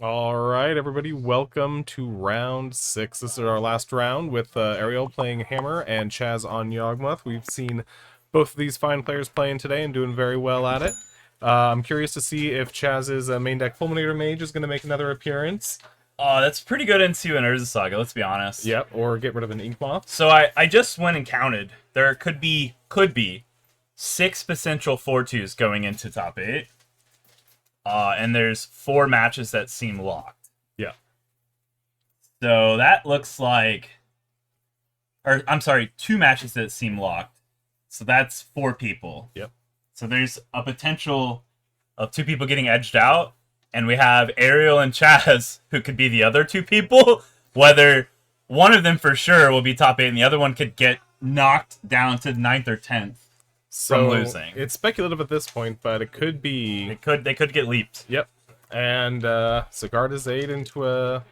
All right, everybody, welcome to round 6. This is our last round with Ariel playing Hammer and Chaz on Yawgmoth. We've seen both of these fine players playing today and doing very well at it. I'm curious to see if Chaz's main deck Fulminator Mage is going to make another appearance. That's pretty good into an Urza Saga, let's be honest. Yep, or get rid of an Yawgmoth. So I just went and counted. There could be 6 potential 4-2s going into top 8. And there's 4 matches that seem locked. Yeah. So that looks like... Or, I'm sorry, 2 matches that seem locked. So that's 4 people. Yep. So there's a potential of 2 people getting edged out. And we have Ariel and Chaz, who could be the other 2 people. Whether one of them for sure will be top 8 and the other one could get knocked down to 9th or 10th. So from losing. It's speculative at this point, but it could be... They could get leaped. Yep. And Sigarda's aid into a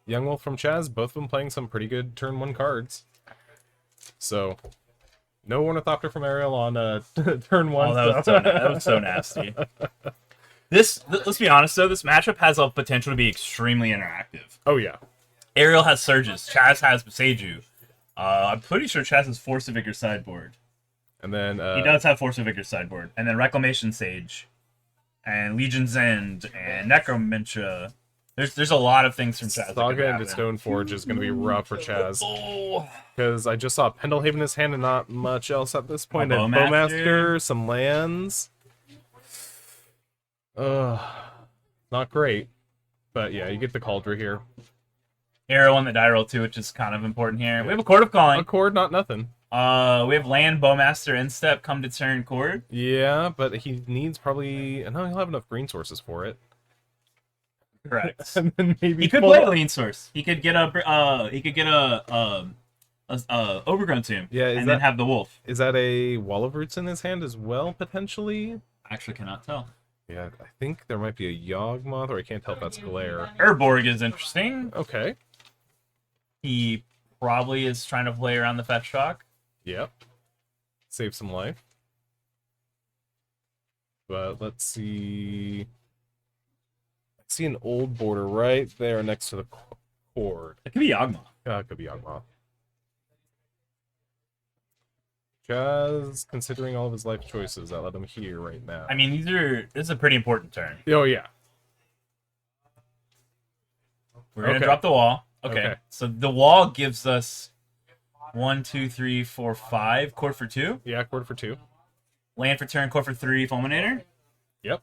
Yawgmoth from Chaz, both of them playing some pretty good turn 1 cards. So, no Ornithopter from Ariel on turn 1. Oh, that was so nasty. Let's be honest though, this matchup has a potential to be extremely interactive. Oh yeah. Ariel has Surges, Chaz has Seiju. I'm pretty sure Chaz has Force of Vigor sideboard. And then He does have Force of Vigor sideboard. And then Reclamation Sage. And Legion's End. And Necromantia. There's a lot of things from Chaz. Saga into Stoneforge is going to be rough for Chaz. Because I just saw Pendlehaven in his hand and not much else at this point. And Bowmaster, some lands. Not great. But yeah, you get the Cauldron here. Arrow on the die roll too, which is kind of important here. We have a Chord of Calling. A Chord, not nothing. We have land, Bowmaster, Instep, come to turn, Chord. Yeah, but he needs probably... No, he'll have enough green sources for it. Correct. And then maybe he could play a lean source. He could get a Overgrown Tomb. Yeah, and then have the wolf. Is that a Wall of Roots in his hand as well, potentially? Actually, cannot tell. Yeah, I think there might be a Yawgmoth, or I can't tell if that's Glare. Urborg is interesting. Okay. He probably is trying to play around the fetch shock. Yep. Save some life. But let's see... I see an old border right there next to the Chord. It could be Yawgmoth. It could be Yawgmoth. Just considering all of his life choices that let him here right now. I mean, this is a pretty important turn. Oh, yeah. We're going to drop the wall. Okay. So the wall gives us 1, 2, 3, 4, 5. Chord for 2. Yeah, Chord for 2. Land for turn, Chord for 3, Fulminator. Yep.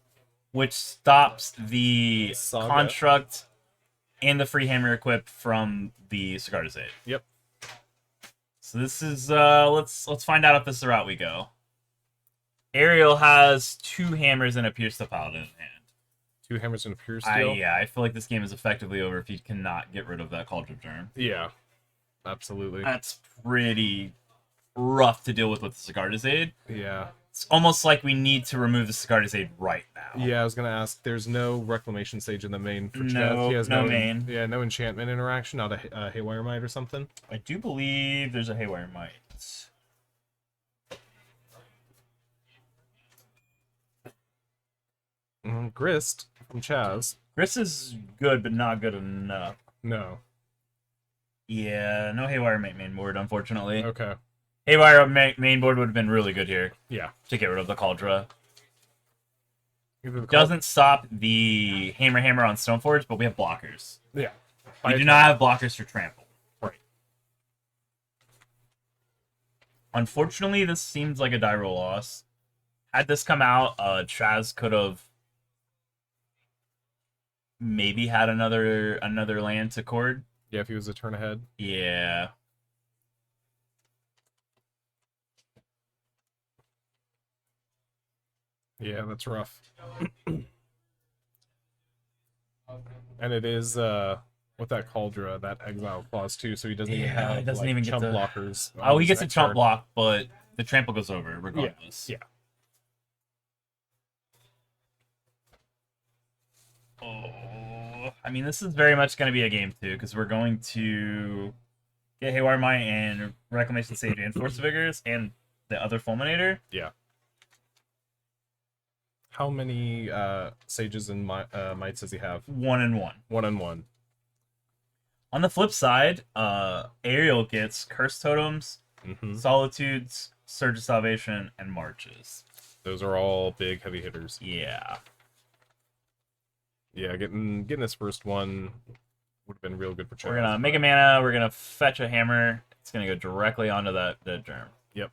Which stops the Saga. Construct and the free hammer equipped from the Sigarda's aid. Yep. So this is let's find out if this is the route we go. Ariel has 2 hammers and a Pierce the Paladin in hand. 2 hammers and a Pure Steel. Yeah, I feel like this game is effectively over if he cannot get rid of that Cauldron Germ. Yeah. Absolutely. That's pretty rough to deal with the Sigarda's aid. Yeah. It's almost like we need to remove the Sigarda's aid right now. Yeah, I was gonna ask. There's no Reclamation Sage in the main for Chaz. No, He has no main. Yeah, no enchantment interaction. Not a Haywire Might or something. I do believe there's a Haywire Might. Grist from Chaz. Grist is good, but not good enough. No. Yeah, no Haywire Might main board, unfortunately. Okay. Haywire main board would have been really good here. Yeah. To get rid of the Cauldron. Doesn't stop the hammer on Stoneforge, but we have blockers. Yeah. We do not have blockers for trample. Right. Unfortunately, this seems like a die roll loss. Had this come out, Chaz could have maybe had another land to Chord. Yeah, if he was a turn ahead. Yeah. Yeah, that's rough. And it is with that Cauldron, that exile clause too, so he doesn't even have he doesn't even chump get blockers. Oh, he gets a chump block, but the trample goes over regardless. Yeah. Oh, I mean, this is very much going to be a game too, because we're going to get Haywire Might and Reclamation Sage and Force of Vigors and the other Fulminator. Yeah. How many sages and mites does he have? 1 and 1. 1 and 1. On the flip side, Ariel gets Curse Totems, Solitudes, Surge of Salvation, and Marches. Those are all big heavy hitters. Yeah. Yeah, getting his first one would have been real good for Chaz. We're gonna make a mana. We're gonna fetch a hammer. It's gonna go directly onto that germ. Yep.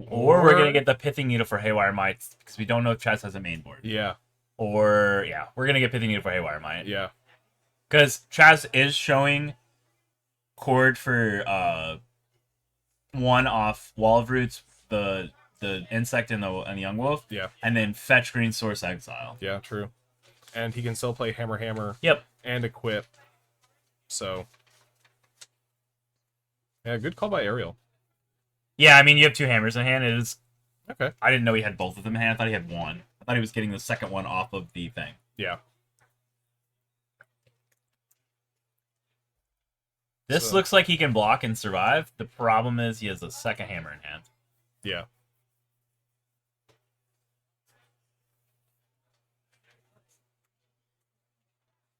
Or we're gonna get the Pithing Needle for Haywire Mites because we don't know if Chaz has a main board. Yeah. Or yeah, we're gonna get Pithing Needle for Haywire Mite. Yeah. Because Chaz is showing Chord for 1 off Wall of Roots, the insect and the Yawgmoth. Yeah. And then fetch Green Source Exile. Yeah, true. And he can still play Hammer. Yep. And equip. So yeah, good call by Ariel. Yeah, I mean you have 2 hammers in hand. It is Okay. I didn't know he had both of them in hand. I thought he had 1. I thought he was getting the second one off of the thing. Yeah. This looks like he can block and survive. The problem is he has a second hammer in hand. Yeah.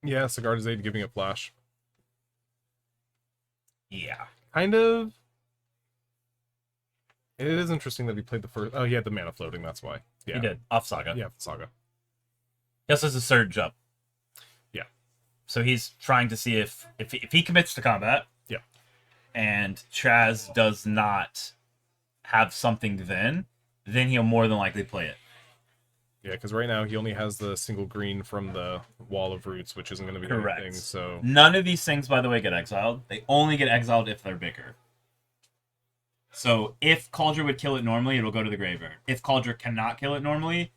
Yeah, Cigar Aid giving it flash. Yeah. Kind of. It is interesting that he played the first. Oh, he had the mana floating. That's why. Yeah. He did. Off Saga. Yeah, Saga. He also has a Surge up. Yeah. So he's trying to see if he commits to combat. Yeah. And Chaz does not have something then he'll more than likely play it. Yeah, because right now he only has the single green from the Wall of Roots, which isn't going to be Correct. anything. So none of these things, by the way, get exiled. They only get exiled if they're bigger. So if Cauldron would kill it normally, it'll go to the graveyard. If Cauldron cannot kill it normally,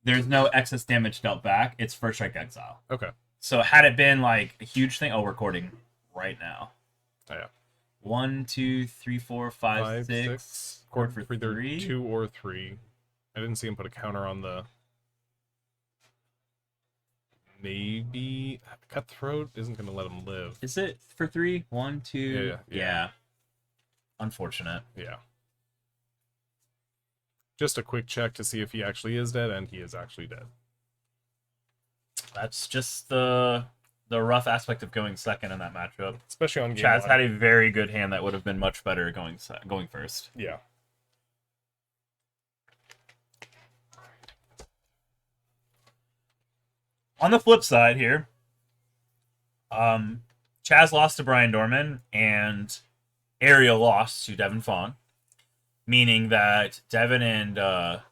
there's no excess damage dealt back. It's first strike exile. okay. So had it been like a huge thing, we're recording right now. Oh, yeah. 1, 2, 3, 4, 5, 6. Chord for for either 3. 2 or 3. I didn't see him put a counter on the. Maybe Cutthroat isn't going to let him live. Is it for 3? 1, 2. Yeah. Unfortunate. Yeah. Just a quick check to see if he actually is dead, and he is actually dead. That's just the rough aspect of going second in that matchup. Especially on game Chaz one. had a very good hand that would have been much better going first. Yeah. On the flip side here, Chaz lost to Brian Dorman and Ariel lost to Devin Fawn, meaning that Devin and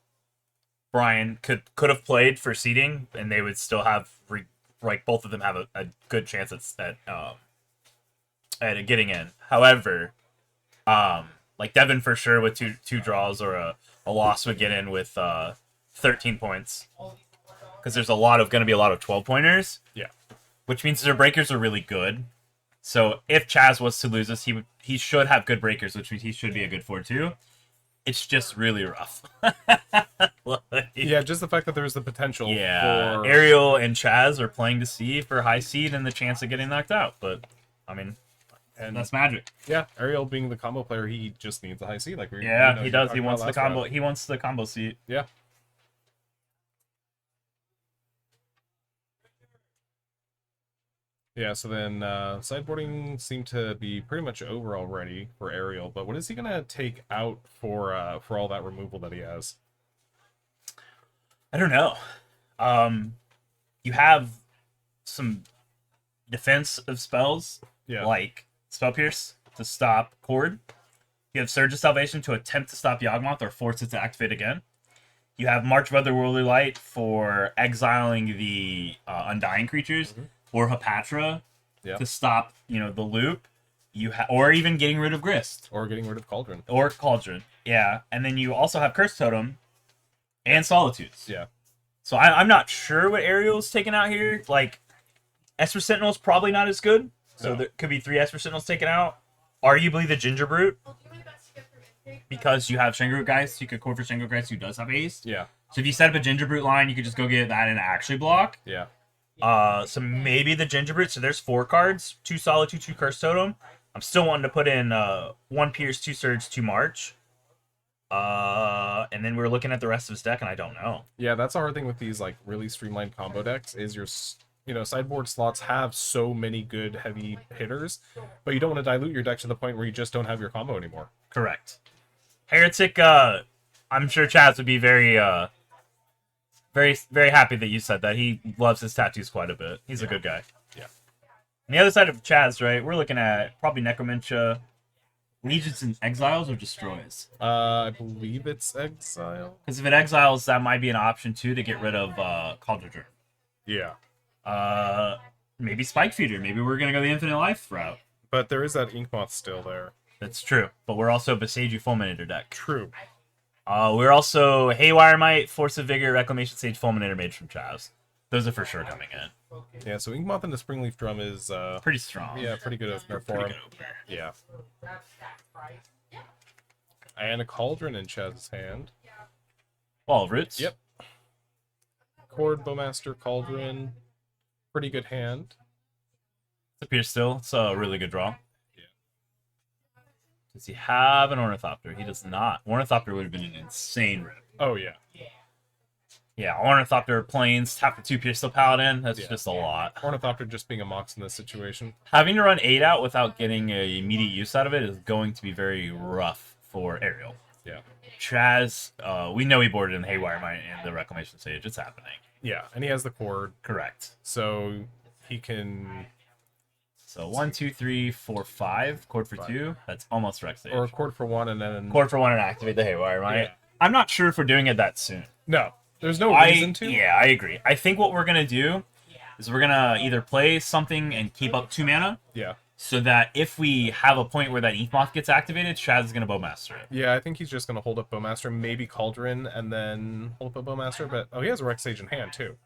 Brian could have played for seeding, and they would still have both of them have a good chance at getting in. However, like Devin for sure with two draws or a loss would get in with 13 points. Because there's going to be a lot of 12-pointers. Yeah. Which means their breakers are really good. So if Chaz was to lose this, he should have good breakers, which means he should be a good 4-2. It's just really rough. Yeah, just the fact that there's the potential for... for... Ariel and Chaz are playing to see for high seed and the chance of getting knocked out. But, I mean, and that's magic. Yeah, Ariel being the combo player, he just needs a high seed. He does. He wants the combo. He wants the combo seat. Yeah. Yeah, so then sideboarding seemed to be pretty much over already for Ariel, but what is he gonna take out for all that removal that he has? I don't know. You have some defensive spells, like Spell Pierce to stop Chord. You have Surge of Salvation to attempt to stop Yawgmoth or force it to activate again. You have March of Otherworldly Light for exiling the Undying creatures. Or Hapatra to stop, the loop. Or even getting rid of Grist. Or getting rid of Cauldron. Yeah. And then you also have Curse Totem and Solitudes. Yeah. So I'm not sure what Ariel's taking out here. Like, Esper Sentinel's probably not as good. So there could be 3 Esper Sentinels taken out. Arguably the Ginger Brute. Because you have Shengrute Geist, you could core for Shengrute Geist who does have haste. Yeah. So if you set up a Ginger Brute line, you could just go get that and actually block. Yeah. So maybe the Ginger Brute. So there's 4 cards, 2 Solitude, 2 Curse Totem. I'm still wanting to put in 1 Pierce, 2 Surge, 2 March. And then we're looking at the rest of his deck, and I don't know. Yeah, that's a hard thing with these like really streamlined combo decks is sideboard slots have so many good heavy hitters, but you don't want to dilute your deck to the point where you just don't have your combo anymore. Correct. Heretic, I'm sure Chaz would be very, very, very happy that you said that. He loves his tattoos quite a bit. He's a good guy. Yeah. On the other side of Chaz, right, we're looking at probably Necromentia, Legions and Exiles or Destroys. I believe it's Exile. Because if it exiles, that might be an option too to get rid of Cauldron. Yeah. Maybe Spike Feeder. Maybe we're gonna go the Infinite Life route. But there is that Yawgmoth still there. That's true. But we're also Beseiju Fulminator deck. True. We're also Haywire Might, Force of Vigor, Reclamation Sage, Fulminator Mage from Chaz. Those are for sure coming in. Yeah, so Yawgmoth and the Springleaf Drum is pretty strong. Yeah, pretty good opener for him. Yeah. And a Cauldron in Chaz's hand. Wall of Roots. Yep. Chord, Bowmaster, Cauldron. Pretty good hand. It's a Pierce still. It's a really good draw. Yeah. Does he have an Ornithopter? He does not. Ornithopter would have been an insane rip. Oh, yeah. Yeah, Ornithopter Plains, tap for 2 Pierce still Paladin. That's just a lot. Ornithopter just being a mox in this situation. Having to run 8 out without getting a immediate use out of it is going to be very rough for Ariel. Yeah. Chaz, we know he boarded in Haywire Might and the Reclamation Sage. It's happening. Yeah, and he has the Chord. Correct. So he can... So 1, 2, 3, 4, 5. Chord for 2. That's almost Rex Sage. Or a Chord for 1 and then... Chord for 1 and activate the Haywire Might. Yeah. I'm not sure if we're doing it that soon. No. There's no reason to. Yeah, I agree. I think what we're going to do is we're going to either play something and keep up 2 mana. Yeah. So that if we have a point where that Yawgmoth gets activated, Chaz is going to Bowmaster it. Yeah, I think he's just going to hold up Bowmaster, maybe Cauldron, and then hold up a Bowmaster. But, oh, he has a Rex Sage in hand, too.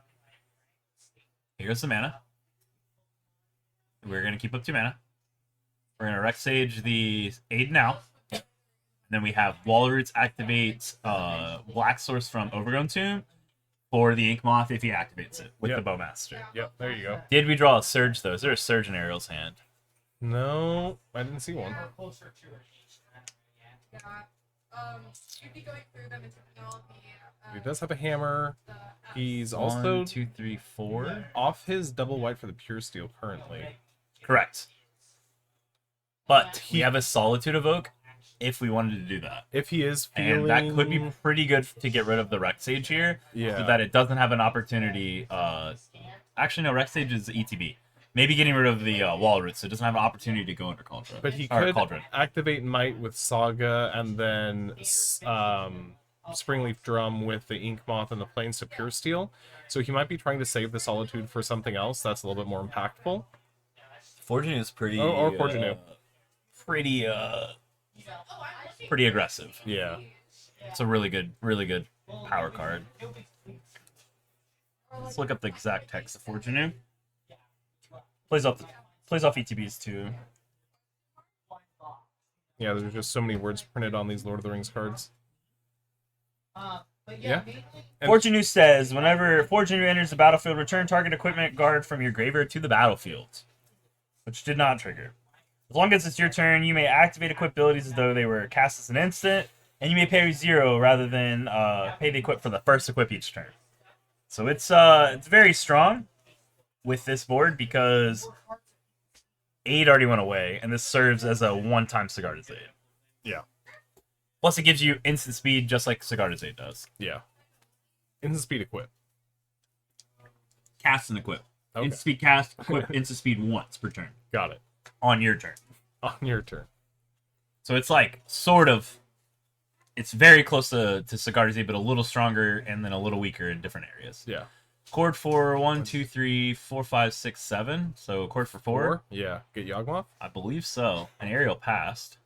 Here goes the mana. We're going to keep up 2 mana. We're going to Rex Sage the Aiden out. And then we have Wall Roots activate Black Source from Overgrown Tomb for the Yawgmoth if he activates it with the Bowmaster. Yep, there you go. Did we draw a Surge, though? Is there a Surge in Ariel's hand? No, I didn't see one. He does have a hammer. He's also 1, 2, 3, 4 off his double white for the Pure Steel currently. Correct. But we have a Solitude Evoke if we wanted to do that. If he is feeling... And that could be pretty good to get rid of the Rex Sage here. Yeah. So that it doesn't have an opportunity. Actually, no, Rex Sage is ETB. Maybe getting rid of the Wall Roots, so it doesn't have an opportunity to go under Cauldron. But he could activate Might with Saga and then Springleaf Drum with the Yawgmoth and the Plains to Pure Steel. So he might be trying to save the Solitude for something else that's a little bit more impactful. Fortune is pretty... Or Fortune. Pretty aggressive. Yeah. It's a really good power card. Let's look up the exact text of Fortune. Plays off ETBs too. Yeah, there's just so many words printed on these Lord of the Rings cards. Yeah. Fortune says, whenever Fortune enters the battlefield, return target equipment guard from your graveyard to the battlefield. Which did not trigger. As long as it's your turn, you may activate equip abilities as though they were cast as an instant, and you may pay 0 rather than pay the equip for the first equip each turn. So it's very strong with this board because Aid already went away, and this serves as a one-time Sigarda's Aid. Yeah. Plus, it gives you instant speed just like Sigarda's Aid does. Yeah. Instant speed equip. Cast and equip. Okay. Instant speed cast, equip instant speed once per turn. Got it. On your turn. On your turn. So it's like, sort of, it's very close to Sigarda's Aid, but a little stronger and then a little weaker in different areas. Yeah. Chord for 1, 2, 3, 4, 5, 6, 7. So chord for 4. Yeah. Get Yawgmoth? I believe so. An aerial passed.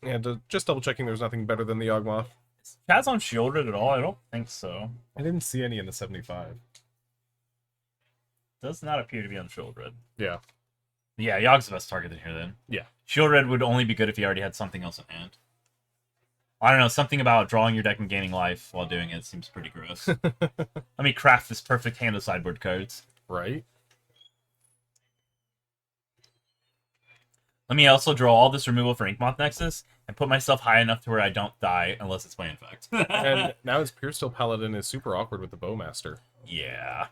Yeah, just double checking there's nothing better than the Yawgmoth. Is Chaz on shielded at all? I don't think so. I didn't see any in the 75. Does not appear to be on shield red. Yeah. Yeah, Yog's the best target in here then. Yeah. Shield red would only be good if he already had something else in hand. I don't know, something about drawing your deck and gaining life while doing it seems pretty gross. Let me craft this perfect hand of sideboard cards. Right? Let me also draw all this removal for Inkmoth Nexus and put myself high enough to where I don't die unless it's my infect. And now his Piersteel Paladin is super awkward with the Bowmaster. Yeah.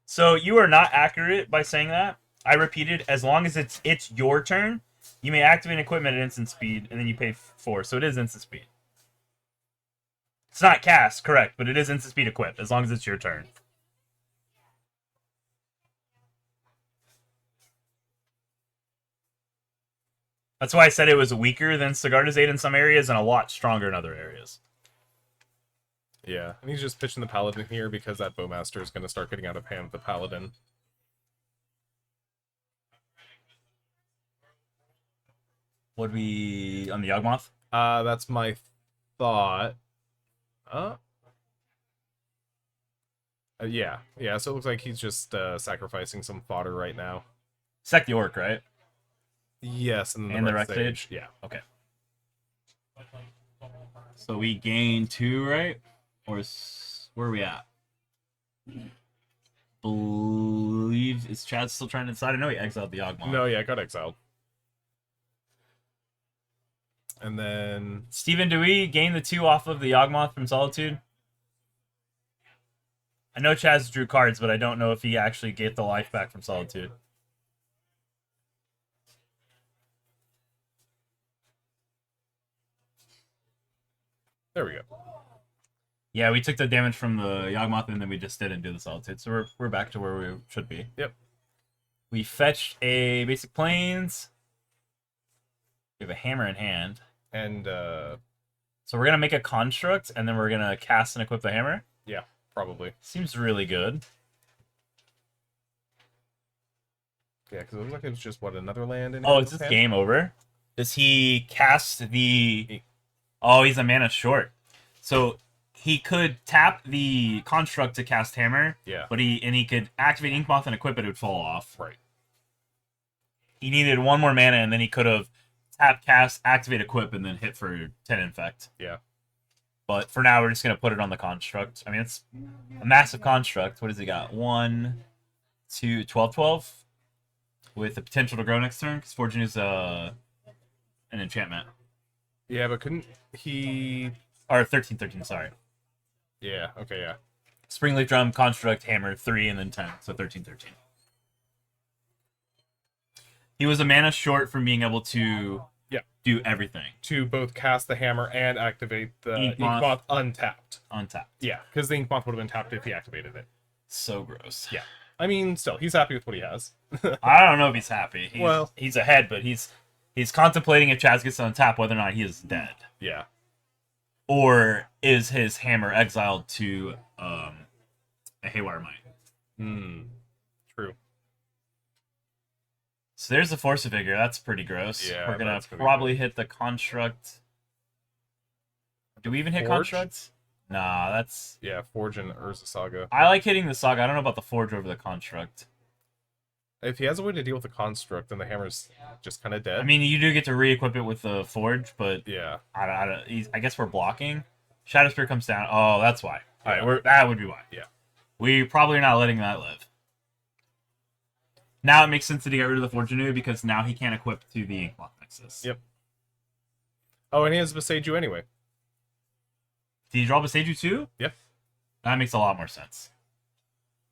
So you are not accurate by saying that. I repeated, as long as it's your turn, you may activate an equipment at instant speed, and then you pay 4. So it is instant speed. It's not cast, correct, but it is instant speed equipped, as long as it's your turn. That's why I said it was weaker than Sigarda's Aid in some areas and a lot stronger in other areas. Yeah, and he's just pitching the Paladin here because that Bowmaster is going to start getting out of hand with the Paladin. Would we on the Yawgmoth? That's my thought. Yeah, so it looks like he's just sacrificing some fodder right now. Sec the Orc, right? Yes, and And the Wreck Stage? Yeah. Okay. So we gain 2, right? Or where are we at? Believe is Chad still trying to decide? I know he exiled the Yawgmoth. No, yeah, got exiled. And then Steven, do we gain the 2 off of the Yawgmoth from Solitude? I know Chaz drew cards, but I don't know if he actually get the life back from Solitude. there we go. Yeah, we took the damage from the Yawgmoth and then we just didn't do the Solitude, so we're back to where we should be. Yep. We fetched a basic plains. We have a hammer in hand. And So we're gonna make a construct and then we're gonna cast and equip the hammer. yeah, probably. Seems really good. Yeah, because it looks like it was just what, another land in. Oh, is this game over? Does he cast the? Oh, he's a mana short. So he could tap the construct to cast hammer. Yeah. But he could activate Inkmoth and equip it. It would fall off. Right. He needed 1 more mana, and then he could have tap, cast, activate, equip, and then hit for 10 infect. Yeah. But for now, we're just gonna put it on the construct. I mean, it's a massive construct. What has he got? 1, 2, 12, 12, with the potential to grow next turn. Because Fortune is an enchantment. Yeah, but couldn't he? Or 13, 13, sorry. Yeah. Okay. Yeah. Springleaf Drum, Construct, Hammer, 3, and then 10. So 13, 13. He was a mana short from being able to do everything. To both cast the hammer and activate the Inkmoth. Inkmoth untapped. Untapped. Yeah, because the Inkmoth would have been tapped if he activated it. So gross. Yeah. I mean, still, he's happy with what he has. I don't know if he's happy. He's ahead, but he's contemplating if Chaz gets on tap whether or not he is dead. Yeah. Or is his hammer exiled to a Haywire Mine? True. So there's the Force of Vigor. That's pretty gross. Yeah, We're gonna that's gonna be probably hit the construct. Do we even hit Forge? constructs? Nah, that's. Yeah, Forge and Urza Saga. I like hitting the Saga. I don't know about the Forge over the construct. If he has a way to deal with the construct, then the hammer's just kind of dead. I mean, you do get to re-equip it with the Forge, but yeah. I guess we're blocking. Shadow Spear comes down. Oh, that's why. All Yeah. right, that would be why. Yeah. We probably are not letting that live. Now it makes sense to get rid of the Fortune because now he can't equip to the Inkmoth Nexus. Yep. Oh, and he has Beseiju anyway. Did he draw Beseiju too? Yep. That makes a lot more sense.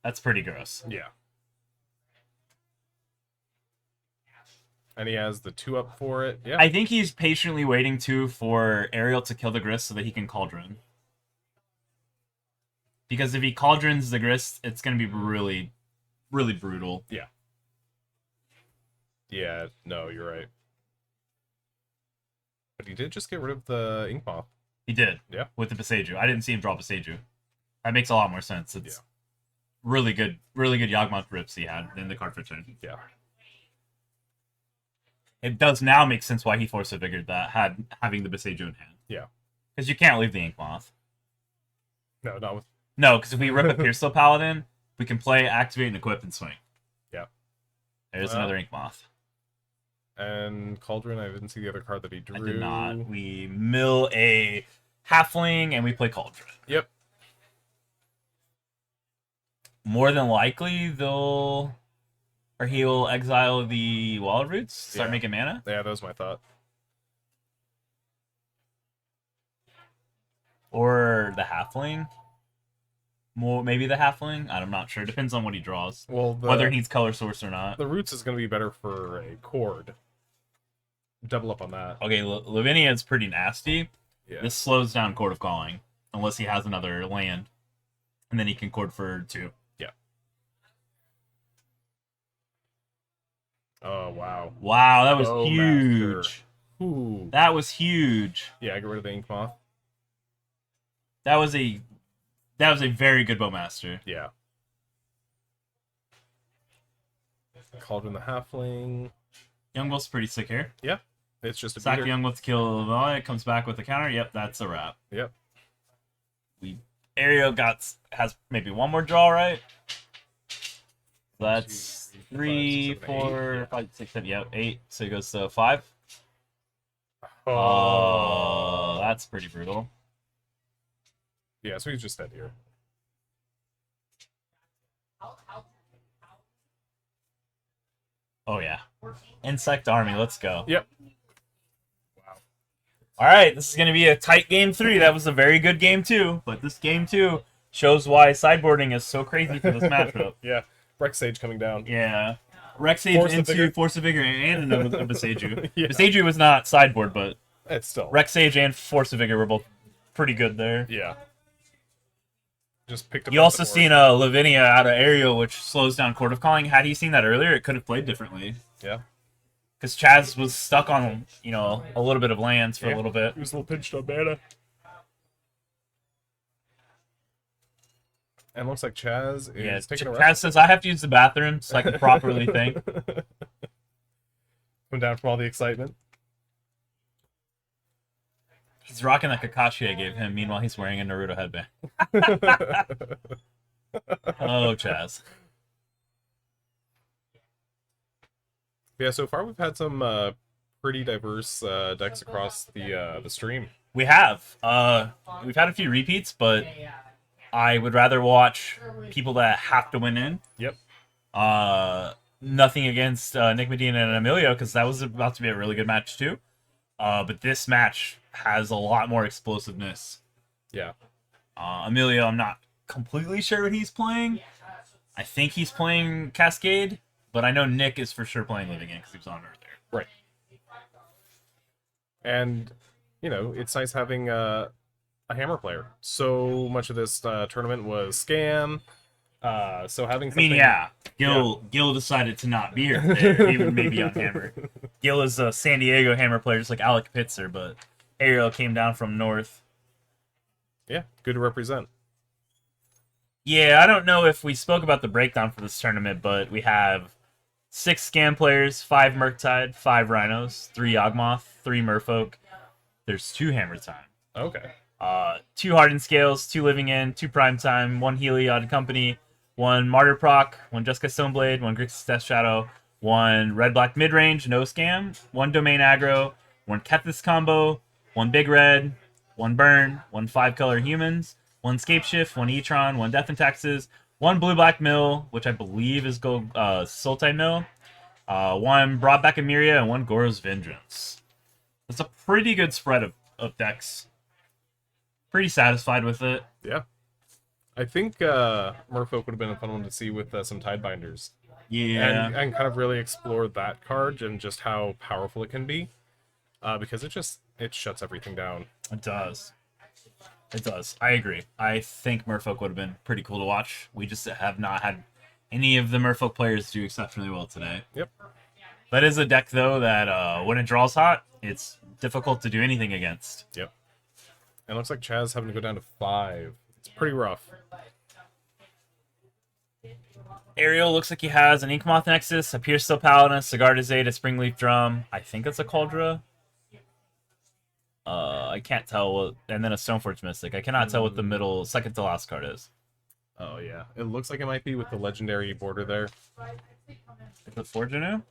That's pretty gross. Yeah. And he has the 2-up for it. Yeah. I think he's patiently waiting too for Ariel to kill the Grist so that he can Cauldron. Because if he Cauldrons the Grist, it's going to be really, really brutal. Yeah. Yeah, no, you're right. But he did just get rid of the Inkmoth. He did. Yeah. With the Beseiju. I didn't see him draw Beseiju. That makes a lot more sense. It's really good Yawgmoth rips he had in the card for turn. Yeah. It does now make sense why he Force of Vigor that having the Beseiju in hand. Yeah. Because you can't leave the Inkmoth. No, not with... No, because if we rip a Pierceful Paladin, we can play, activate, and equip, and swing. Yeah. There's another Inkmoth. And Cauldron, I didn't see the other card that he drew. I did not. We mill a Halfling, and we play Cauldron. Yep. More than likely, he will exile the Wild Roots, start making mana. Yeah, that was my thought. Or the Halfling. Maybe the Halfling. I'm not sure. Depends on what he draws. Well, whether it needs color source or not. The Roots is going to be better for a Chord. Double up on that. Okay, Lavinia is pretty nasty. Yeah. This slows down Court of Calling, unless he has another land. And then he can Chord for 2. Yeah. Oh, wow. Wow, that was huge. Master. Ooh. That was huge. Yeah, get rid of the Yawgmoth. That was a very good Bowmaster. Yeah. Cauldron the Halfling. Yawgmoth's pretty sick here. Yeah. It's just a Sack the beater. Yawgmoth to kill it comes back with a counter. Yep, that's a wrap. Yep. Ario has maybe one more draw, right? That's 3, 4, 5, 6, 7, yep, 8. So he goes to 5. Oh, that's pretty brutal. Yeah, so he's just dead here. Oh, yeah. Insect Army, let's go. Yep. Wow. All right, this is going to be a tight game 3. That was a very good game 2. But this game 2 shows why sideboarding is so crazy for this matchup. Yeah. Rex Sage coming down. Yeah. Rex Sage into Force of Vigor and another Beseiju. Yeah. Beseiju was not sideboard, but It's still. Rex Sage and Force of Vigor were both pretty good there. Yeah. Just picked up. You also seen Lavinia out of Aerial, which slows down Court of Calling. Had he seen that earlier, it could have played differently. Yeah. Because Chaz was stuck on, a little bit of lands for a little bit. He was a little pinched on mana. And looks like Chaz is taking a rest. Chaz says, I have to use the bathroom so I can properly think. Come down from all the excitement. He's rocking the Kakashi I gave him. Meanwhile, he's wearing a Naruto headband. Oh, Chaz. Yeah, so far we've had some pretty diverse decks across the stream. We have. We've had a few repeats, but I would rather watch people that have to win in. Yep. Nothing against Nick Medina and Emilio, because that was about to be a really good match too. But this match has a lot more explosiveness. Yeah. Emilio, I'm not completely sure what he's playing. I think he's playing Cascade, but I know Nick is for sure playing Living In because he was on earlier. Right. And, it's nice having a hammer player. So much of this tournament was scam. So having something... Gil decided to not be here today. He would maybe on Hammer. Gil is a San Diego Hammer player, just like Alec Pitzer, but Ariel came down from North. Yeah, good to represent. Yeah, I don't know if we spoke about the breakdown for this tournament, but we have 6 Scam players, 5 Murktide, 5 Rhinos, 3 Yawgmoth, 3 Merfolk. There's 2 Hammer Time. Okay. 2 Hardened Scales, 2 Living In, 2 Primetime, 1 Healy Odd Company, 1 Martyr Proc, 1 Jessica Stoneblade, 1 Grixis Death Shadow, 1 Red Black Midrange, no scam, 1 Domain Aggro, 1 Kethis Combo, 1 Big Red, 1 Burn, 1 5-color Humans, 1 Scape Shift, 1 E-Tron, 1 Death and Taxes, 1 Blue Black Mill, which I believe is Sultai Mill, 1 Broadback Emiria, and 1 Goro's Vengeance. That's a pretty good spread of decks. Pretty satisfied with it. Yeah. I think Merfolk would have been a fun one to see with some Tidebinders. Yeah. And kind of really explore that card and just how powerful it can be. Because it shuts everything down. It does. It does. I agree. I think Merfolk would have been pretty cool to watch. We just have not had any of the Merfolk players do exceptionally well today. Yep. That is a deck, though, that when it draws hot, it's difficult to do anything against. Yep. And it looks like Chaz having to go down to 5. It's pretty rough. Ariel looks like he has an Inkmoth Nexus, a Pierce Steel Paladin, a Cigar de Zade, a Springleaf Drum. I think that's a Cauldra. I can't tell what... And then a Stoneforge Mystic. I cannot tell what the middle, second to last card is. Oh, yeah. It looks like it might be with the legendary border there. Is it Forgenu?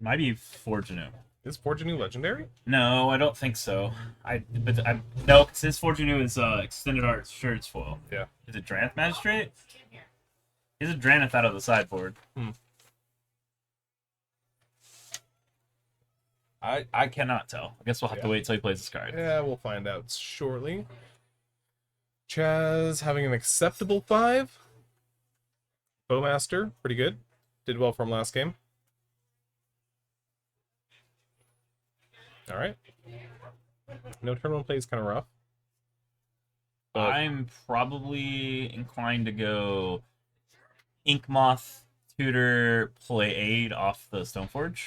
Might be Forgenu. Is Forge a new legendary? No, I don't think so. No, because his Forge New is extended art shirts foil. Yeah. Is it Dranath Magistrate? Is it Dranath out of the sideboard? I cannot tell. I guess we'll have to wait till he plays this card. Yeah, we'll find out shortly. Chaz having an acceptable 5. Bowmaster, pretty good. Did well from last game. Alright. No terminal play is kind of rough. But I'm probably inclined to go Yawgmoth, Tutor, play Aid off the Stoneforge.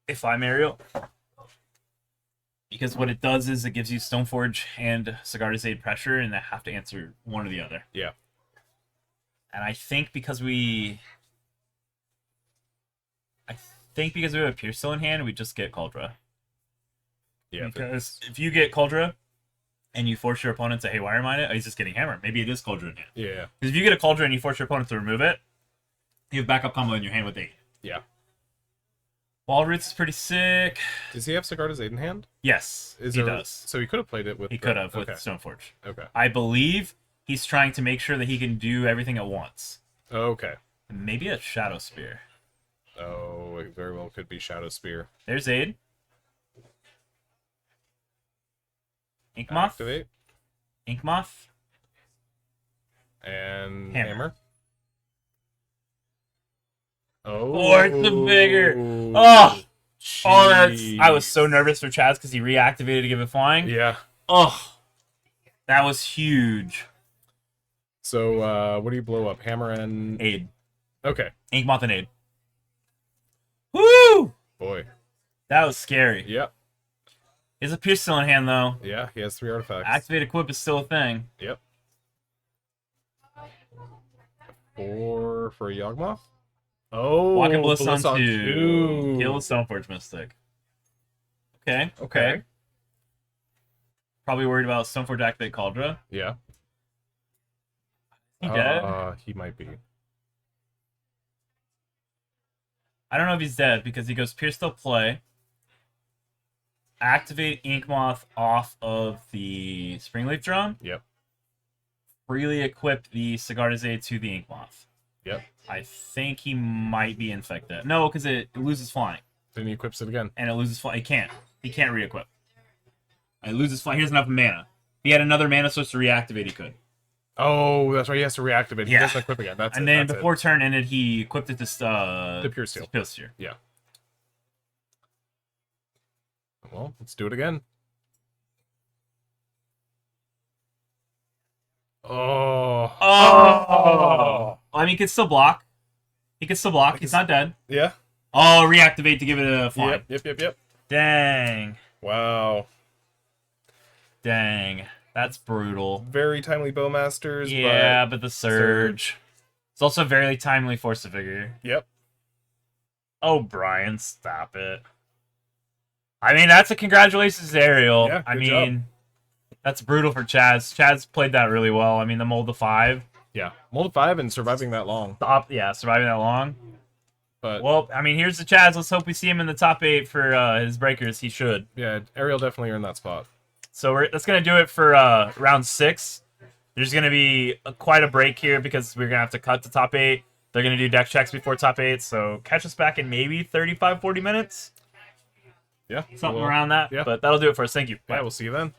If I'm Ariel. Because what it does is it gives you Stoneforge and Sigarda's Aid pressure, and they have to answer one or the other. Yeah. And I think because we have a Pierce still in hand, we just get Cauldra. Yeah. Because if you get Cauldra and you force your opponent to Haywire Mine it, oh, he's just getting Hammer. Maybe it is Cauldra in hand. Yeah. Because if you get a Cauldra and you force your opponent to remove it, you have backup combo in your hand with 8. Yeah. Wall Roots is pretty sick. Does he have Sigarda's Aid in hand? Yes, he does. So he could have played it with... He could have with Stoneforge. Okay. I believe he's trying to make sure that he can do everything at once. Okay. Maybe a Shadow Spear. Oh, it very well could be Shadow Spear. There's Aid. Yawgmoth. Activate. Yawgmoth. And Hammer. Hammer. Oh. Fourth the bigger. Oh, that's. Jeez. I was so nervous for Chaz because he reactivated to give it flying. Yeah. Oh, that was huge. So, what do you blow up? Hammer and... Aid. Okay. Yawgmoth and Aid. Woo! Boy. That was scary. Yep. He has a Pierce still in hand, though. Yeah, he has 3 artifacts. Activate Equip is still a thing. Yep. 4 for a Yawgmoth. Oh, Walking Bliss on Bliss 2. Kill the Stoneforge Mystic. Okay. Probably worried about Stoneforge activate Cauldra. Yeah. He dead? He might be. I don't know if he's dead because he goes Pierce still play. Activate Yawgmoth off of the Springleaf Drum. Yep. Freely equip the Sigarda's Aid to the Yawgmoth. Yep. I think he might be infected. No, because it loses flying. Then he equips it again. And it loses flying. He can't. He can't re-equip. It loses flying. He doesn't have enough mana. If he had another mana source to reactivate, he could. Oh, that's right. He has to reactivate. He doesn't equip again. That's and it. then That's before turn ended, he equipped it to the Pure Steel. Pure Steel. Yeah. Well, let's do it again. Oh. Oh. I mean, he can still block. He can still block. He's not dead. Yeah. Oh, reactivate to give it a fly. Yep. Dang. Wow. Dang. That's brutal. Very timely Bowmasters. Yeah, but the Surge. It's also very timely Force of Vigor. Yep. Oh, Brian, stop it. I mean, that's a congratulations, Ariel. Yeah, I good mean, job. That's brutal for Chaz. Chaz played that really well. I mean, the mold of 5. Yeah. Mold 5 and surviving that long. Surviving that long. But well, I mean, here's the Chaz. Let's hope we see him in the top 8 for his breakers. He should. yeah, Ariel definitely earned that spot. So that's going to do it for round 6. There's going to be quite a break here because we're going to have to cut to top 8. They're going to do deck checks before top 8. So catch us back in maybe 35, 40 minutes. Yeah. Something around that. Yeah. But that'll do it for us. Thank you. Bye. Yeah, we'll see you then.